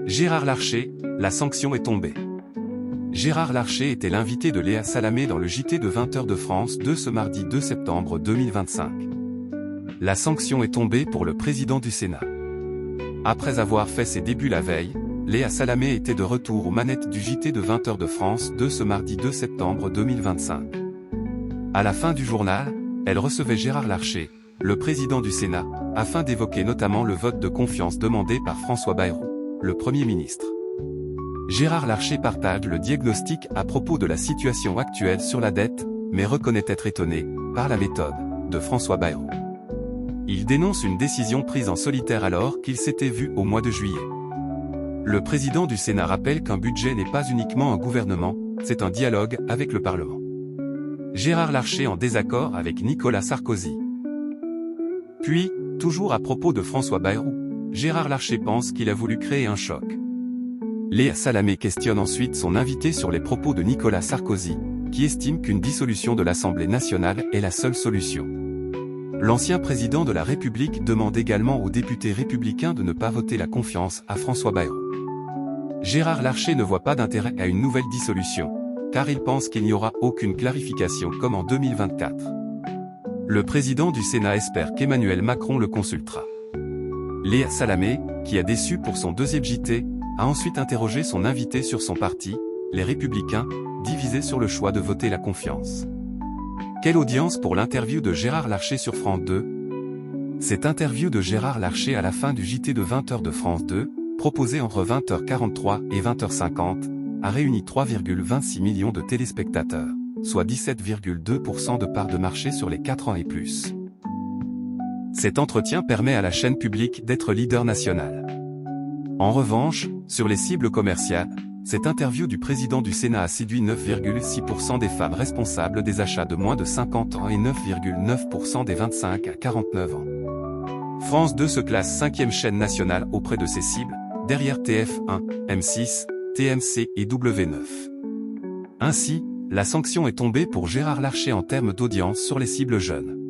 Gérard Larcher, la sanction est tombée. Gérard Larcher était l'invité de Léa Salamé dans le JT de 20h de France 2 ce mardi 2 septembre 2025. La sanction est tombée pour le président du Sénat. Après avoir fait ses débuts la veille, Léa Salamé était de retour aux manettes du JT de 20h de France 2 ce mardi 2 septembre 2025. À la fin du journal, elle recevait Gérard Larcher, le président du Sénat, afin d'évoquer notamment le vote de confiance demandé par François Bayrou, le Premier ministre. Gérard Larcher partage le diagnostic à propos de la situation actuelle sur la dette, mais reconnaît être étonné par la méthode de François Bayrou. Il dénonce une décision prise en solitaire alors qu'il s'était vu au mois de juillet. Le président du Sénat rappelle qu'un budget n'est pas uniquement un gouvernement, c'est un dialogue avec le Parlement. Gérard Larcher en désaccord avec Nicolas Sarkozy. Puis, toujours à propos de François Bayrou, Gérard Larcher pense qu'il a voulu créer un choc. Léa Salamé questionne ensuite son invité sur les propos de Nicolas Sarkozy, qui estime qu'une dissolution de l'Assemblée nationale est la seule solution. L'ancien président de la République demande également aux députés républicains de ne pas voter la confiance à François Bayrou. Gérard Larcher ne voit pas d'intérêt à une nouvelle dissolution, car il pense qu'il n'y aura aucune clarification comme en 2024. Le président du Sénat espère qu'Emmanuel Macron le consultera. Léa Salamé, qui a déçu pour son deuxième JT, a ensuite interrogé son invité sur son parti, les Républicains, divisés sur le choix de voter la confiance. Quelle audience pour l'interview de Gérard Larcher sur France 2? Cette interview de Gérard Larcher à la fin du JT de 20h de France 2, proposée entre 20h43 et 20h50, a réuni 3,26 millions de téléspectateurs, soit 17,2% de part de marché sur les 4 ans et plus. Cet entretien permet à la chaîne publique d'être leader national. En revanche, sur les cibles commerciales, cette interview du président du Sénat a séduit 9,6% des femmes responsables des achats de moins de 50 ans et 9,9% des 25 à 49 ans. France 2 se classe 5e chaîne nationale auprès de ses cibles, derrière TF1, M6, TMC et W9. Ainsi, la sanction est tombée pour Gérard Larcher en termes d'audience sur les cibles jeunes.